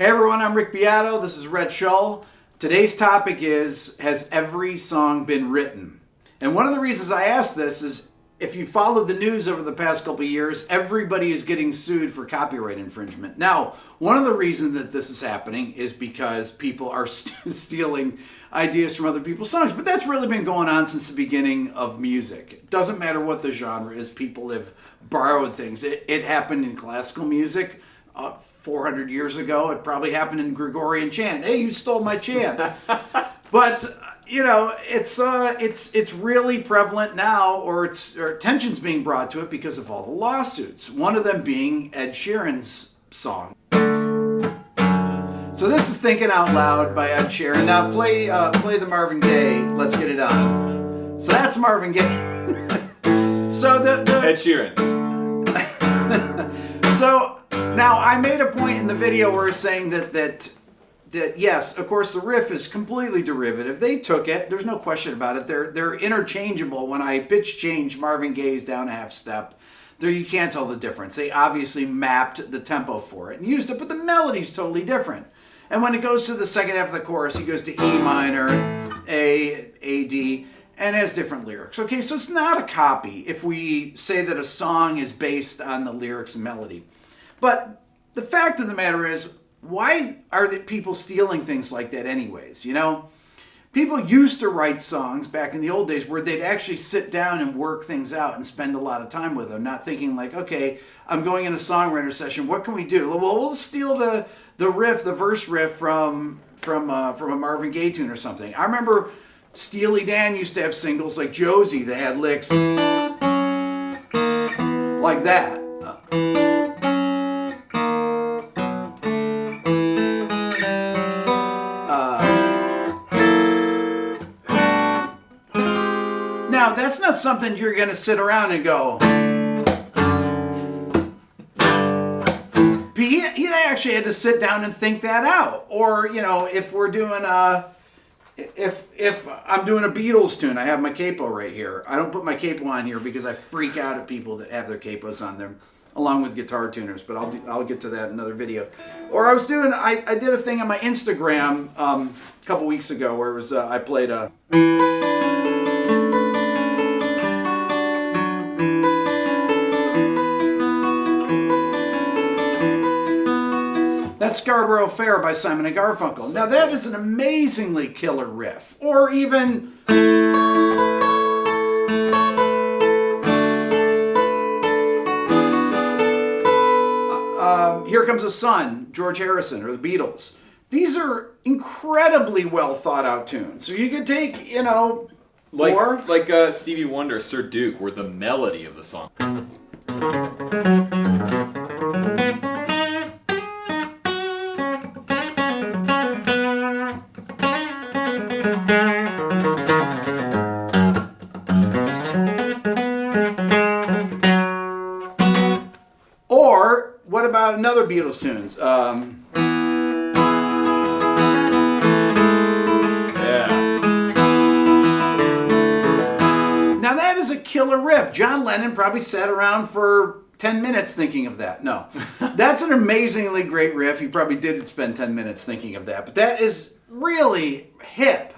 Hey everyone, I'm Rick Beato. This is Red Shull. Today's topic is, has every song been written? And one of the reasons I ask this is, if you followed the news over the past couple of years, everybody is getting sued for copyright infringement. Now, one of the reasons that this is happening is because people are stealing ideas from other people's songs. But that's really been going on since the beginning of music. It doesn't matter what the genre is, people have borrowed things. It happened in classical music 400 years ago. It probably happened in Gregorian chant. Hey, you stole my chant. But you know, it's really prevalent now, or attention's being brought to it because of all the lawsuits. One of them being Ed Sheeran's song. So this is "Thinking Out Loud" by Ed Sheeran. Now play the Marvin Gaye "Let's Get It On." So that's Marvin Gaye. So the Ed Sheeran. So now I made a point in the video where I was saying that yes, of course, the riff is completely derivative. They took it. There's no question about it. They're interchangeable. When I pitch change Marvin Gaye's down a half step, there you can't tell the difference. They obviously mapped the tempo for it and used it, but the melody's totally different. And when it goes to the second half of the chorus, he goes to E minor, A, D, and has different lyrics. Okay, so it's not a copy if we say that a song is based on the lyrics and melody. But the fact of the matter is, why are the people stealing things like that anyways? You know, people used to write songs back in the old days where they'd actually sit down and work things out and spend a lot of time with them, not thinking like, okay, I'm going in a songwriter session, what can we do? Well, we'll steal the riff, the verse riff from a Marvin Gaye tune or something. I remember Steely Dan used to have singles like Josie that had licks like that. Now, that's not something you're going to sit around and go. He actually had to sit down and think that out. Or, you know, if we're doing if I'm doing a Beatles tune, I have my capo right here. I don't put my capo on here because I freak out at people that have their capos on them, along with guitar tuners. But I'll get to that in another video. Or I did a thing on my Instagram a couple weeks ago where it was I played a. That's Scarborough Fair by Simon & Garfunkel. Now that is an amazingly killer riff. Or even Here Comes the Sun, George Harrison, or the Beatles. These are incredibly well thought out tunes. So you could take, you know, like Stevie Wonder, Sir Duke, where the melody of the song. Or what about another Beatles tunes? Now that is a killer riff. John Lennon probably sat around for 10 minutes thinking of that. No, that's an amazingly great riff. He probably did spend 10 minutes thinking of that. But that is really hip.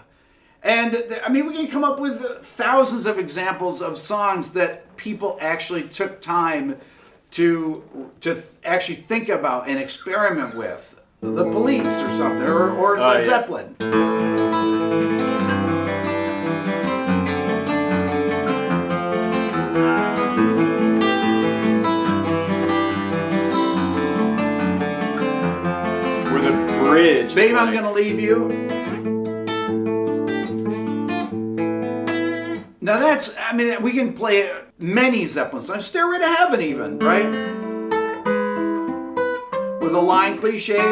And I mean, we can come up with thousands of examples of songs that people actually took time to actually think about and experiment with. The Police or something, or Led Zeppelin. Where the bridge. Babe, I'm Gonna Leave You. Now that's, I mean, we can play many Zeppelin songs. Stairway to Heaven even, right? With a line cliche.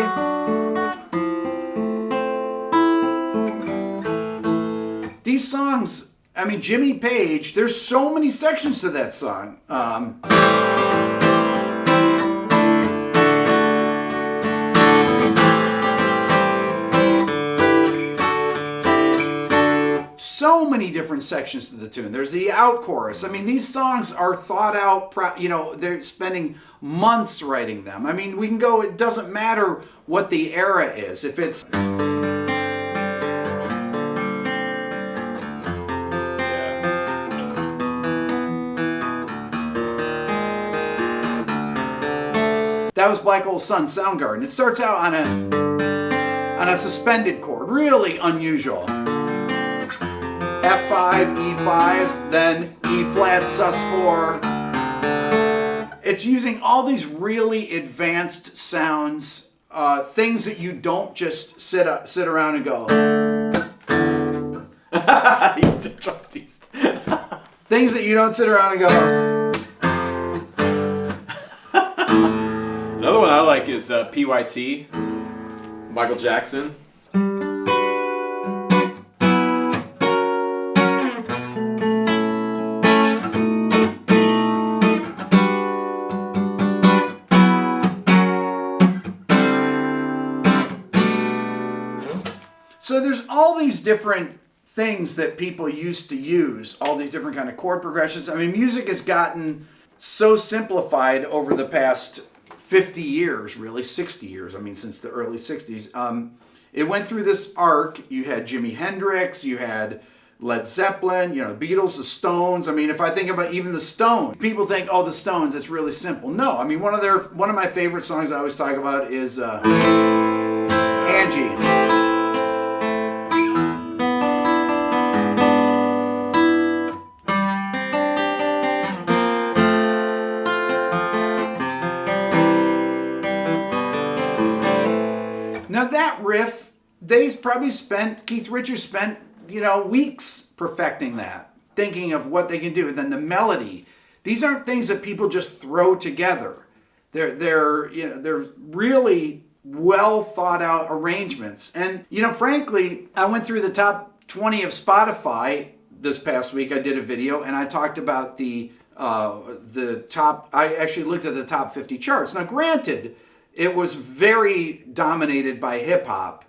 These songs, I mean, Jimmy Page, there's so many sections to that song. So many different sections to the tune. There's the out chorus. I mean, these songs are thought out, you know, they're spending months writing them. I mean, we can go, it doesn't matter what the era is. If it's that was Black Hole Sun Soundgarden. It starts out on a suspended chord, really unusual. F5, E5, then E flat sus4. It's using all these really advanced sounds, things that you don't just sit around and go. Things that you don't sit around and go. Another one I like is PYT, Michael Jackson. So there's all these different things that people used to use, all these different kind of chord progressions. I mean, music has gotten so simplified over the past 50 years, really 60 years. I mean, since the early 60s. It went through this arc. You had Jimi Hendrix, you had Led Zeppelin, the Beatles, the Stones. I mean, if I think about even the Stones, people think, oh, the Stones, it's really simple. No, I mean, one of my favorite songs I always talk about is Angie. Now that riff, Keith Richards spent, weeks perfecting that, thinking of what they can do. And then the melody, these aren't things that people just throw together. They're really well thought out arrangements. And, frankly, I went through the top 20 of Spotify this past week. I did a video and I talked about the top, I actually looked at the top 50 charts. Now, granted, it was very dominated by hip-hop,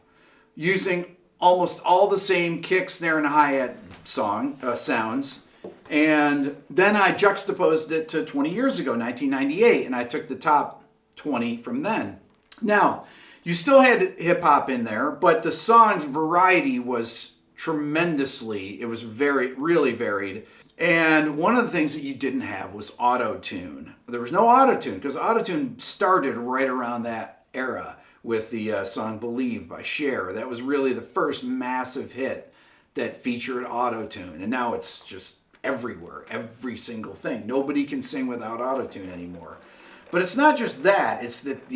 using almost all the same kick, snare, and hi-hat sounds. And then I juxtaposed it to 20 years ago, 1998, and I took the top 20 from then. Now, you still had hip-hop in there, but the song's variety was it was really varied. And one of the things that you didn't have was auto-tune. There was no auto-tune because auto-tune started right around that era with the song Believe by Cher. That was really the first massive hit that featured auto-tune. And now it's just everywhere, every single thing. Nobody can sing without auto-tune anymore. But it's not just that, it's that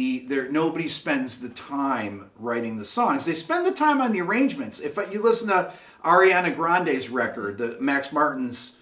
nobody spends the time writing the songs. They spend the time on the arrangements. If you listen to Ariana Grande's record, the Max Martin's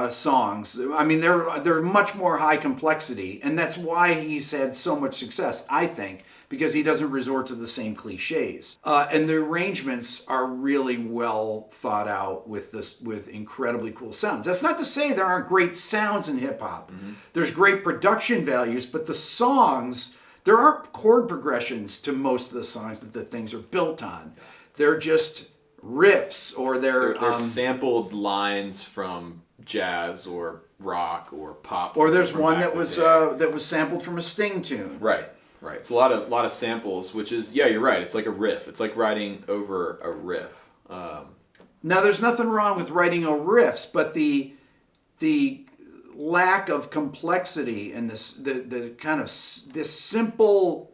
songs, I mean, they're much more high complexity, and that's why he's had so much success, I think, because he doesn't resort to the same cliches. And the arrangements are really well thought out with incredibly cool sounds. That's not to say there aren't great sounds in hip-hop. Mm-hmm. There's great production values, but the songs, there aren't chord progressions to most of the songs that the things are built on. They're just riffs, or they're sampled lines from jazz or rock or pop. Or there's one that was sampled from a Sting tune. Right. It's a lot of samples, which is, yeah, you're right. It's like a riff. It's like writing over a riff. Now, there's nothing wrong with writing over riffs, but the lack of complexity and the kind of this simple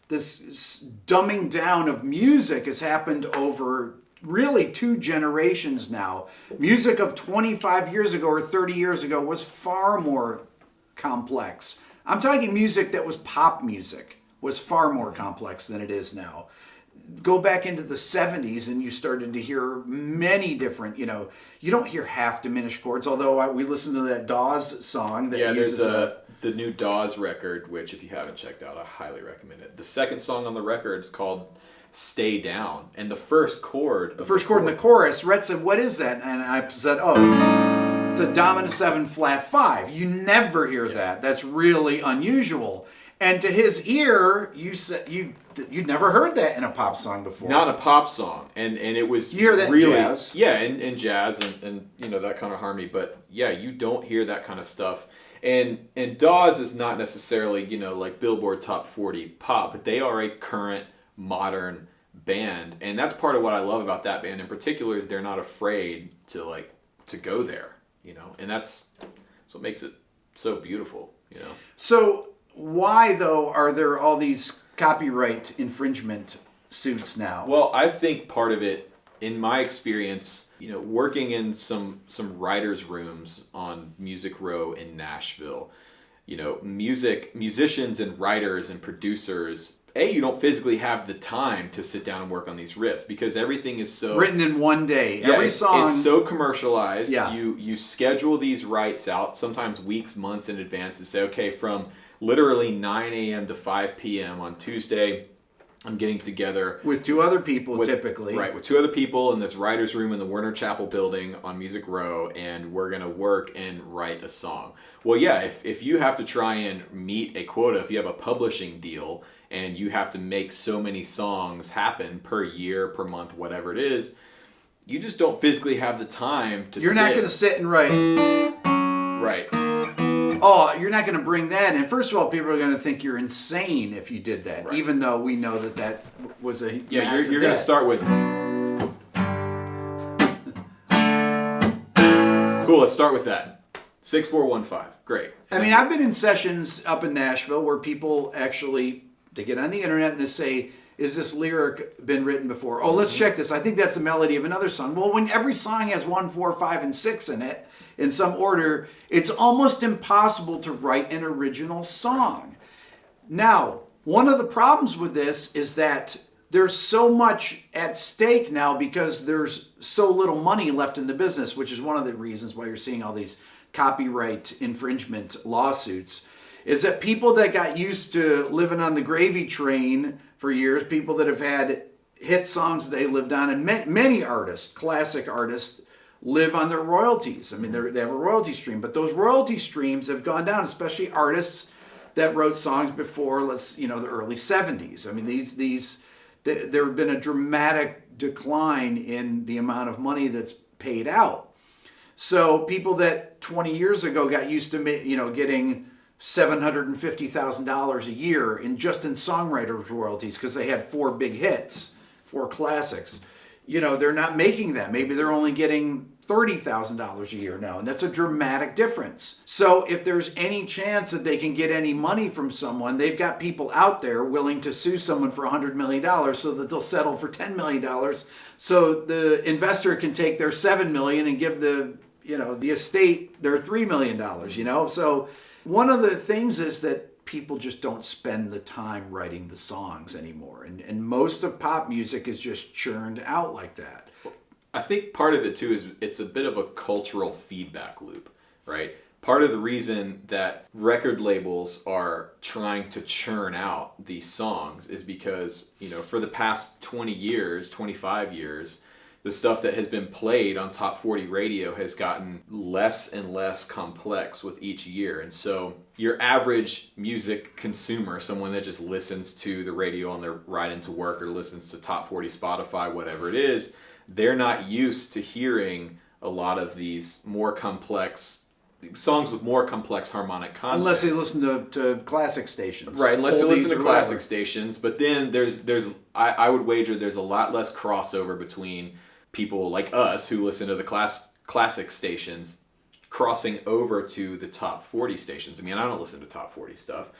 this dumbing down of music has happened over really 2 generations now. Music of 25 years ago or 30 years ago was far more complex. I'm talking music that was pop music was far more complex than it is now. Go back into the 70s and you started to hear many different, you don't hear half diminished chords, although we listened to that Dawes song that uses the new Dawes record, which if you haven't checked out, I highly recommend it. The second song on the record is called Stay Down, and the first chord in the chorus, Rhett said, what is that? And I said, oh, it's a dominant 7 flat 5. You never hear that. That's really unusual. And to his ear, you said you'd never heard that in a pop song before. Not a pop song, and it was, you hear that really, in jazz. Yeah, in jazz and that kind of harmony. But yeah, you don't hear that kind of stuff. And Dawes is not necessarily, like Billboard Top 40 pop, but they are a current modern band, and that's part of what I love about that band in particular is they're not afraid to go there, and that's what makes it so beautiful, So why though are there all these copyright infringement suits now? Well, I think part of it, in my experience, working in some writers' rooms on Music Row in Nashville, musicians and writers and producers, you don't physically have the time to sit down and work on these riffs because everything is so written in one day. Yeah, Every song. It's so commercialized. Yeah. You schedule these rights out sometimes weeks, months in advance to say, okay, from literally 9 a.m. to 5 p.m. on Tuesday, I'm getting together with two other people typically. Right, with two other people in this writer's room in the Werner Chapel building on Music Row, and we're going to work and write a song. Well, yeah, if you have to try and meet a quota, if you have a publishing deal, and you have to make so many songs happen per year, per month, whatever it is, you just don't physically have the time to You're not going to sit and write. Right. Oh, you're not going to bring that in. First of all, people are going to think you're insane if you did that, Right. even though we know that was a massive you're going to hit. start with... Cool, let's start with that. 6415. Great. I mean, I've been in sessions up in Nashville where people actually, they get on the internet and they say, is this lyric been written before? Oh, let's check this. I think that's the melody of another song. Well, when every song has 1, 4, 5, and 6 in it, in some order, it's almost impossible to write an original song. Now, one of the problems with this is that there's so much at stake now because there's so little money left in the business, which is one of the reasons why you're seeing all these copyright infringement lawsuits, is that people that got used to living on the gravy train for years, people that have had hit songs they lived on, and many artists, classic artists, live on their royalties. I mean, they have a royalty stream, but those royalty streams have gone down, especially artists that wrote songs before, the early 70s. I mean, there have been a dramatic decline in the amount of money that's paid out. So people that 20 years ago got used to, getting $750,000 a year in songwriters royalties because they had 4 big hits, 4 classics. They're not making that. Maybe they're only getting $30,000 a year now, and that's a dramatic difference. So if there's any chance that they can get any money from someone, they've got people out there willing to sue someone for $100 million so that they'll settle for $10 million so the investor can take their $7 million and give the estate their $3 million, So one of the things is that people just don't spend the time writing the songs anymore. And most of pop music is just churned out like that. I think part of it too is it's a bit of a cultural feedback loop, right? Part of the reason that record labels are trying to churn out these songs is because, for the past 20 years, 25 years, the stuff that has been played on Top 40 radio has gotten less and less complex with each year. And so your average music consumer, someone that just listens to the radio on their ride into work or listens to Top 40 Spotify, whatever it is, they're not used to hearing a lot of these more complex songs with more complex harmonic content. Unless they listen to classic stations. Right, unless they listen to classic whatever. stations. But then I would wager there's a lot less crossover between people like us who listen to the classic stations crossing over to the Top 40 stations. I mean, I don't listen to Top 40 stuff.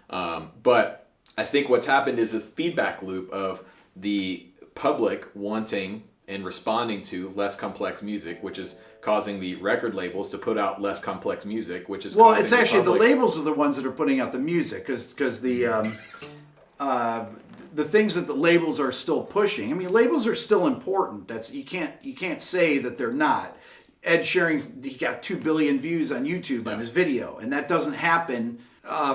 But I think what's happened is this feedback loop of the public wanting and responding to less complex music, which is causing the record labels to put out less complex music, which is causing it's actually the public... labels are the ones that are putting out the music because the things that the labels are still pushing. I mean, labels are still important. That's you can't say that they're not. Ed Sheeran's he got 2 billion views on YouTube on his video, and that doesn't happen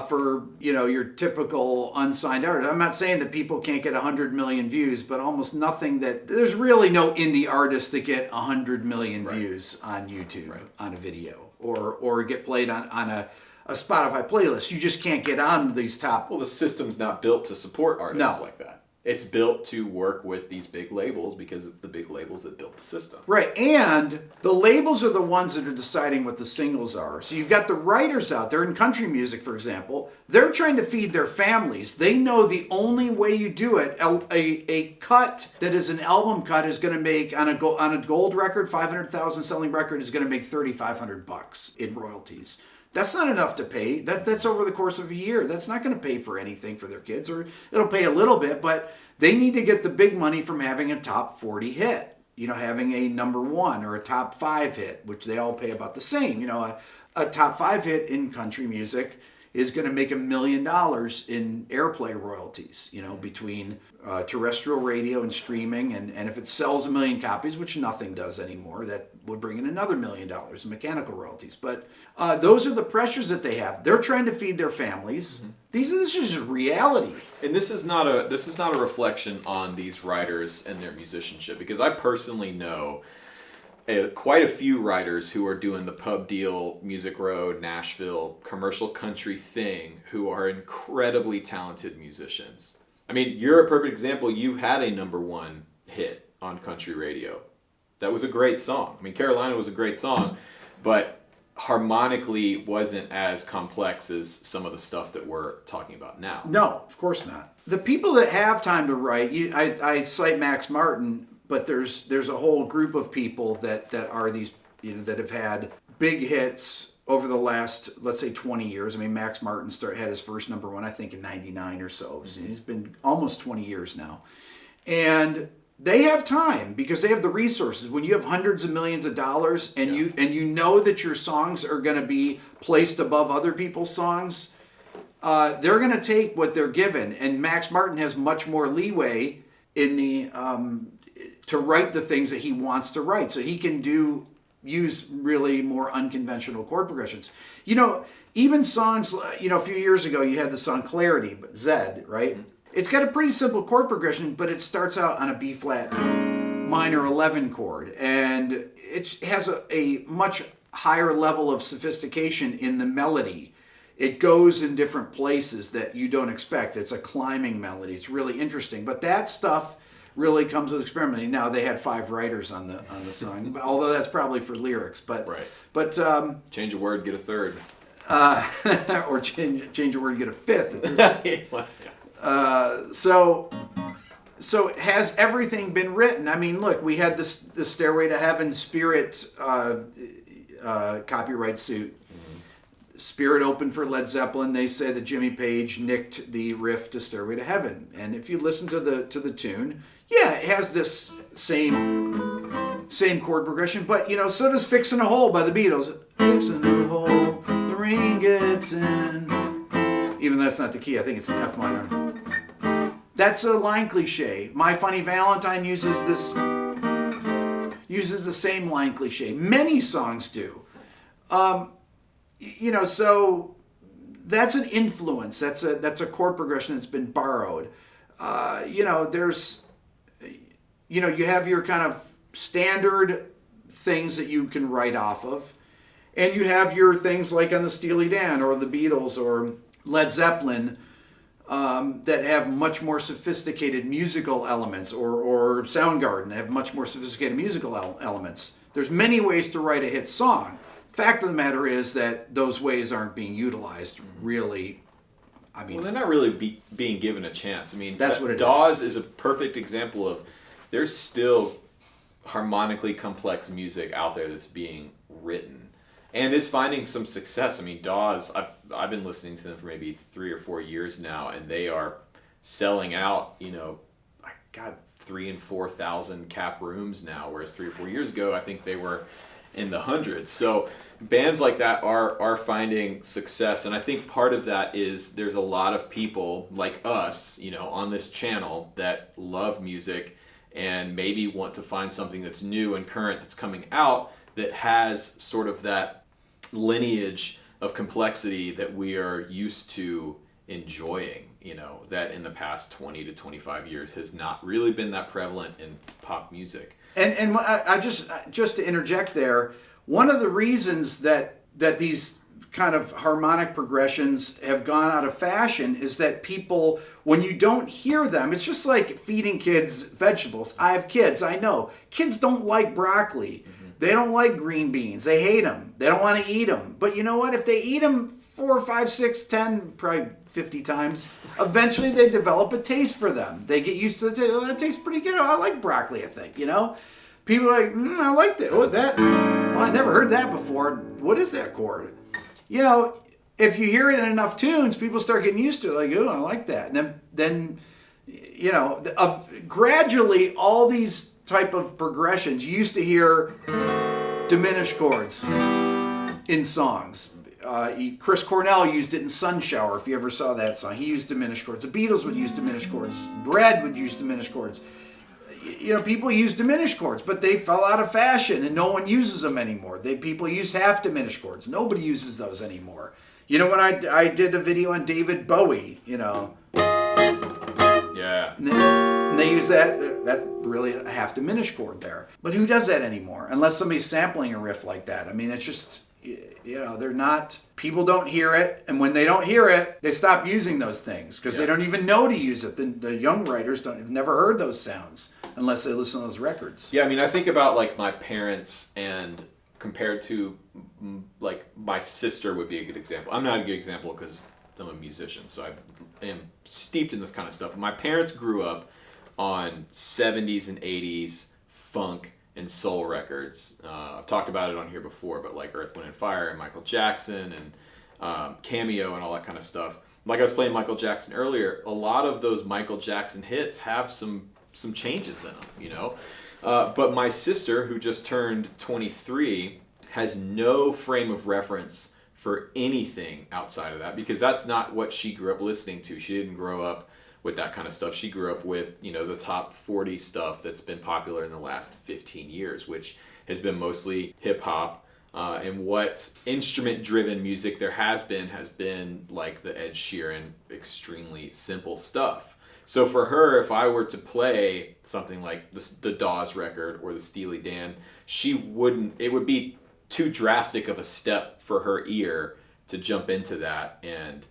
for your typical unsigned artist. I'm not saying that people can't get 100 million views, but almost nothing that there's really no indie artists that get 100 million views on YouTube on a video or get played on a Spotify playlist. You just can't get on these top. Well, the system's not built to support artists like that. It's built to work with these big labels because it's the big labels that built the system. Right, and the labels are the ones that are deciding what the singles are. So you've got the writers out there in country music, for example. They're trying to feed their families. They know the only way you do it, a cut that is an album cut is going to make, on a gold record, 500,000 selling record, is going to make $3,500 in royalties. That's not enough to pay. That's over the course of a year. That's not going to pay for anything for their kids, or it'll pay a little bit, but they need to get the big money from having a top 40 hit, having a number 1 or a top 5 hit, which they all pay about the same. A top 5 hit in country music is going to make $1 million in airplay royalties, between terrestrial radio and streaming. And if it sells 1 million copies, which nothing does anymore, that would bring in another $1 million in mechanical royalties. But those are the pressures that they have. They're trying to feed their families. Mm-hmm. This is just reality. And this is not a reflection on these writers and their musicianship, because I personally know quite a few writers who are doing the pub deal, Music Road, Nashville, commercial country thing, who are incredibly talented musicians. I mean, you're a perfect example. You had a number 1 hit on country radio. That was a great song. I mean, Carolina was a great song, but harmonically wasn't as complex as some of the stuff that we're talking about now. No, of course not. The people that have time to write, I cite Max Martin, but there's a whole group of people that are these, that have had big hits over the last, let's say, 20 years. I mean, Max Martin had his first number 1, I think, in 99 or so. Mm-hmm. He's been almost 20 years now. And they have time because they have the resources. When you have hundreds of millions of dollars and you know that your songs are going to be placed above other people's songs, they're going to take what they're given. And Max Martin has much more leeway in the to write the things that he wants to write. So he can use really more unconventional chord progressions. Even songs, a few years ago you had the song Clarity, Zed, right? Mm-hmm. It's got a pretty simple chord progression, but it starts out on a B flat minor 11 chord. And it has a much higher level of sophistication in the melody. It goes in different places that you don't expect. It's a climbing melody. It's really interesting. But that stuff really comes with experimenting. Now, they had 5 writers on the song, although that's probably for lyrics. But right. But change a word, get a third. Or change a word, get a fifth. So has everything been written? I mean, look, we had the Stairway to Heaven Spirit copyright suit. Mm-hmm. Spirit opened for Led Zeppelin. They say that Jimmy Page nicked the riff to Stairway to Heaven. And if you listen to the tune, it has this same chord progression, but so does Fixin' a Hole by the Beatles. Fixin' a hole, the rain gets in. Even though that's not the key, I think it's an F minor. That's a line cliche. My Funny Valentine uses the same line cliche. Many songs do. So that's an influence. That's a chord progression that's been borrowed. You have your kind of standard things that you can write off of, and you have your things like on the Steely Dan or the Beatles or Led Zeppelin that have much more sophisticated musical elements, or Soundgarden have much more sophisticated musical elements. There's many ways to write a hit song. Fact of the matter is that those ways aren't being utilized really. I mean, well, they're not really being given a chance. I mean, that's what it Dawes is a perfect example of there's still harmonically complex music out there that's being written and is finding some success. I mean, Dawes, I've been listening to them for maybe 3 or 4 years now, and they are selling out, 3,000 and 4,000 cap rooms now, whereas 3 or 4 years ago, I think they were in the hundreds. So bands like that are finding success, and I think part of that is there's a lot of people like us, on this channel that love music and maybe want to find something that's new and current that's coming out that has sort of that lineage of complexity that we are used to enjoying, that in the past 20 to 25 years has not really been that prevalent in pop music. And I just to interject there, one of the reasons that these kind of harmonic progressions have gone out of fashion is that people, when you don't hear them, it's just like feeding kids vegetables. I have kids, I know. Kids don't like broccoli. They don't like green beans. They hate them. They don't want to eat them. But you know what? If they eat them 4, 5, 6, 10, probably 50 times, eventually they develop a taste for them. They get used to the taste. Oh, that tastes pretty good. Oh, I like broccoli, I think, you know? People are like, I like that. Oh, that. Well, I never heard that before. What is that chord? You know, if you hear it in enough tunes, people start getting used to it. Like, oh, I like that. And then you know, gradually all these type of progressions. You used to hear diminished chords in songs. Chris Cornell used it in Sun Shower, if you ever saw that song. He used diminished chords. The Beatles would use diminished chords. Bread would use diminished chords. You know, people use diminished chords, but they fell out of fashion and no one uses them anymore. People use half diminished chords. Nobody uses those anymore. You know, when I did a video on David Bowie, you know. Yeah. And they use that's really a half diminished chord there. But who does that anymore? Unless somebody's sampling a riff like that. I mean, it's just, you know, they're not, people don't hear it. And when they don't hear it, they stop using those things because they don't even know to use it. The young writers have never heard those sounds unless they listen to those records. Yeah, I mean, I think about like my parents and compared to like my sister would be a good example. I'm not a good example because I'm a musician, so I am steeped in this kind of stuff. My parents grew up on 70s and 80s funk and soul records. I've talked about it on here before, but like Earth, Wind, and Fire and Michael Jackson and Cameo and all that kind of stuff. Like I was playing Michael Jackson earlier, a lot of those Michael Jackson hits have some changes in them, you know? But my sister, who just turned 23, has no frame of reference for anything outside of that because that's not what she grew up listening to. She didn't grow up with that kind of stuff. She grew up with, you know, the top 40 stuff that's been popular in the last 15 years, which has been mostly hip hop. And what instrument-driven music there has been like the Ed Sheeran, extremely simple stuff. So for her, if I were to play something like the Dawes record or the Steely Dan, it would be too drastic of a step for her ear to jump into that and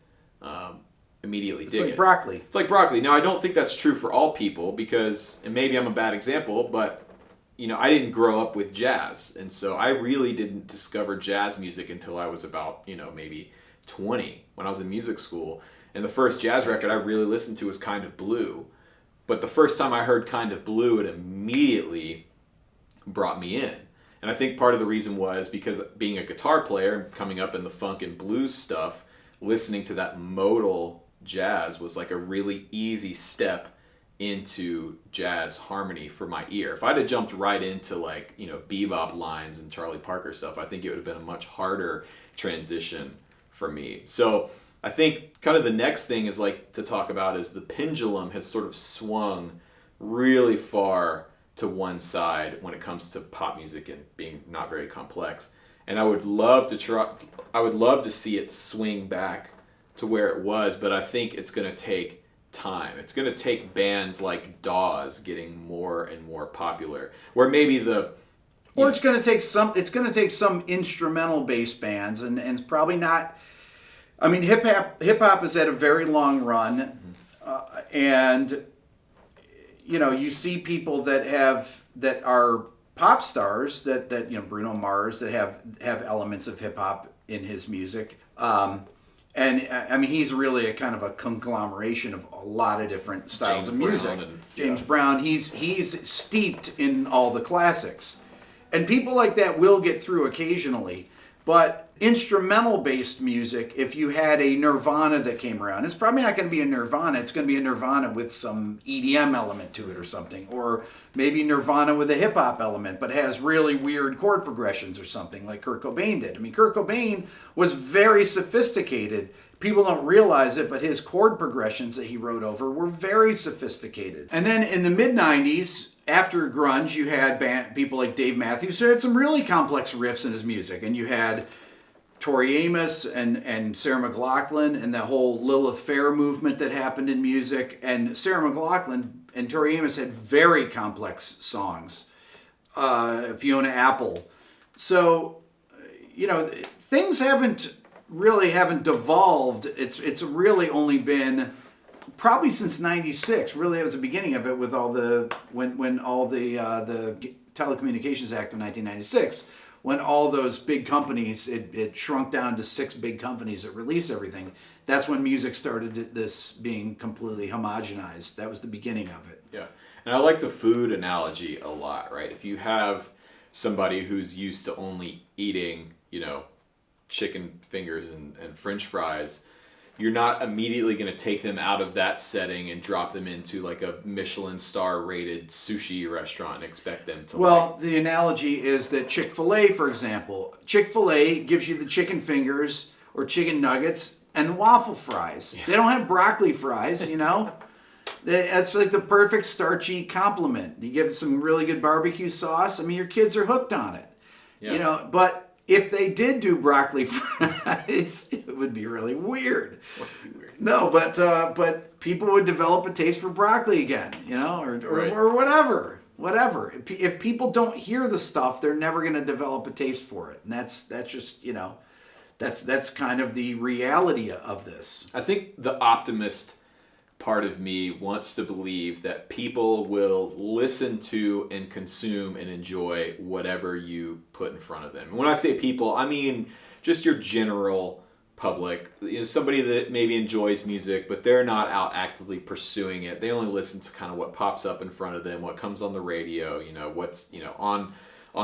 immediately dig it. It's like broccoli. It's like broccoli. Now, I don't think that's true for all people because, and maybe I'm a bad example, but you know, I didn't grow up with jazz. And so I really didn't discover jazz music until I was about, you know, maybe 20 when I was in music school. And the first jazz record I really listened to was Kind of Blue. But the first time I heard Kind of Blue, it immediately brought me in. And I think part of the reason was because being a guitar player, coming up in the funk and blues stuff, listening to that modal jazz was like a really easy step into jazz harmony for my ear. If I'd have jumped right into like, you know, bebop lines and Charlie Parker stuff, I think it would have been a much harder transition for me. So I think kind of the next thing is like to talk about is the pendulum has sort of swung really far to one side when it comes to pop music and being not very complex. And I would love to see it swing back to where it was, but I think it's going to take time. It's going to take bands like Dawes getting more and more popular, where maybe it's going to take some instrumental based bands and it's probably not. I mean, hip hop has had a very long run, and you know, you see people that are pop stars that you know, Bruno Mars, that have elements of hip hop in his music. And I mean, he's really a kind of a conglomeration of a lot of different styles of music. James Brown, he's steeped in all the classics. And people like that will get through occasionally. But instrumental-based music, if you had a Nirvana that came around, it's probably not going to be a Nirvana. It's going to be a Nirvana with some EDM element to it or something. Or maybe Nirvana with a hip-hop element, but has really weird chord progressions or something like Kurt Cobain did. I mean, Kurt Cobain was very sophisticated. People don't realize it, but his chord progressions that he wrote over were very sophisticated. And then in the mid-90s, after grunge, you had people like Dave Matthews who had some really complex riffs in his music. And you had Tori Amos and Sarah McLachlan and that whole Lilith Fair movement that happened in music. And Sarah McLachlan and Tori Amos had very complex songs. Fiona Apple. So, you know, things haven't really haven't devolved. It's really only been probably since '96. Really, it was the beginning of it with all the when all the Telecommunications Act of 1996, when all those big companies, it shrunk down to 6 big companies that release everything. That's when music started this being completely homogenized. That was the beginning of it. Yeah. And I like the food analogy a lot, right? If you have somebody who's used to only eating, chicken fingers and French fries, you're not immediately going to take them out of that setting and drop them into like a Michelin star rated sushi restaurant and expect them to the analogy is that Chick-fil-A, for example, Chick-fil-A gives you the chicken fingers or chicken nuggets and the waffle fries. Yeah. They don't have broccoli fries, That's like the perfect starchy compliment. You give it some really good barbecue sauce. I mean, your kids are hooked on it. Yeah. But if they did do broccoli fries, it would be really weird. No, but people would develop a taste for broccoli again, or whatever. If people don't hear the stuff, they're never going to develop a taste for it, and that's just that's kind of the reality of this. I think the optimist part of me wants to believe that people will listen to and consume and enjoy whatever you put in front of them. And when I say people, I mean just your general public, somebody that maybe enjoys music, but they're not out actively pursuing it. They only listen to kind of what pops up in front of them, what comes on the radio, what's, on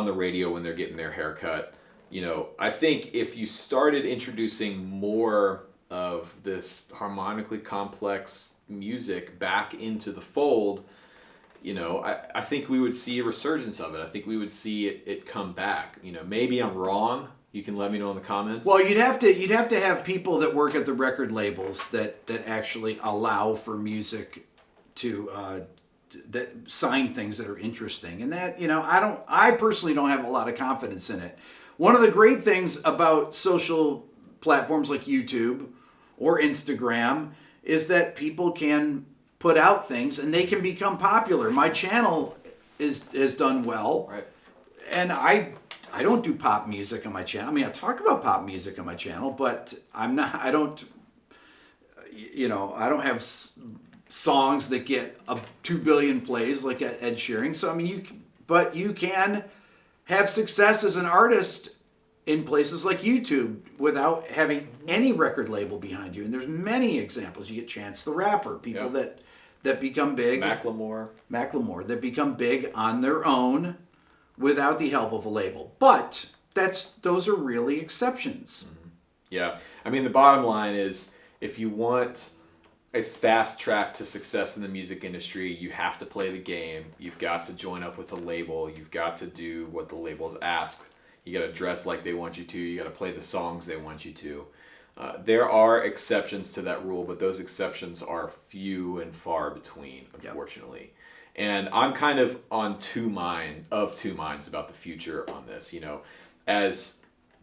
the radio when they're getting their haircut. I think if you started introducing more of this harmonically complex music back into the fold, I think we would see a resurgence of it. I think we would see it come back. Maybe I'm wrong. You can let me know in the comments. Well, you'd have to have people that work at the record labels that actually allow for music to that sign things that are interesting, and that I personally don't have a lot of confidence in it. One of the great things about social platforms like YouTube or Instagram is that people can put out things and they can become popular. My channel has done well, right? And I don't do pop music on my channel. I mean, I talk about pop music on my channel, but I don't have songs that get 2 billion plays like Ed Sheeran. So I mean, you can have success as an artist in places like YouTube without having any record label behind you. And there's many examples. You get Chance the Rapper, people that become big. Macklemore, that become big on their own without the help of a label. But those are really exceptions. Mm-hmm. Yeah. I mean, the bottom line is if you want a fast track to success in the music industry, you have to play the game. You've got to join up with a label. You've got to do what the labels ask. You got to dress like they want you to. You got to play the songs they want you to. There are exceptions to that rule, but those exceptions are few and far between, unfortunately. Yep. And I'm kind of of two minds about the future on this. As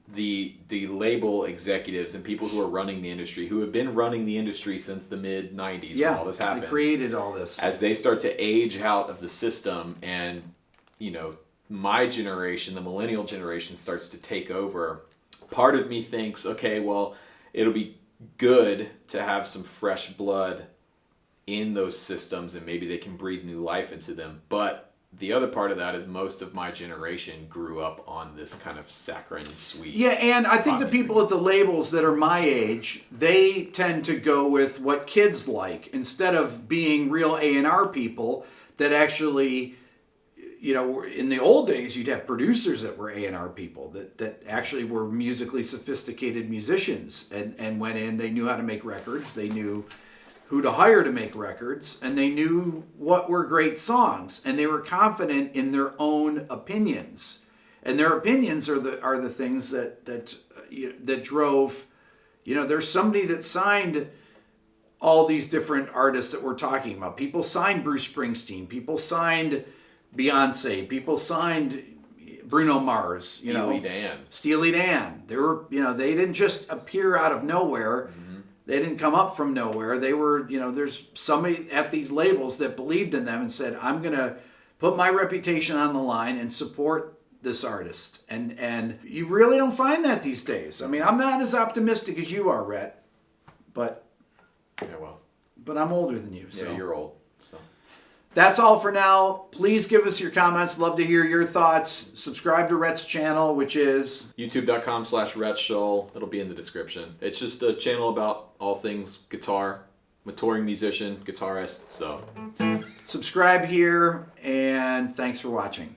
the label executives and people who are running the industry, who have been running the industry since the mid 90s when all this happened. They created all this. As they start to age out of the system and, my generation, the millennial generation, starts to take over, part of me thinks, okay, well, it'll be good to have some fresh blood in those systems and maybe they can breathe new life into them. But the other part of that is most of my generation grew up on this kind of saccharine sweet. Yeah, and I think the people at the labels that are my age, they tend to go with what kids like instead of being real A&R people that actually... in the old days, you'd have producers that were A&R people that actually were musically sophisticated musicians and went in, they knew how to make records, they knew who to hire to make records, and they knew what were great songs, and they were confident in their own opinions. And their opinions are the things that drove, there's somebody that signed all these different artists that we're talking about. People signed Bruce Springsteen, people signed Beyonce, people signed Bruno Mars, Steely Dan. They were, they didn't just appear out of nowhere. Mm-hmm. They didn't come up from nowhere. They were, there's somebody at these labels that believed in them and said, I'm going to put my reputation on the line and support this artist, and you really don't find that these days. I mean, I'm not as optimistic as you are, Rhett, but I'm older than you. So yeah, you're old. So that's all for now. Please give us your comments. Love to hear your thoughts. Subscribe to Rhett's channel, which is youtube.com/RhettSchull. It'll be in the description. It's just a channel about all things guitar. I'm a touring musician, guitarist, so subscribe here, and thanks for watching.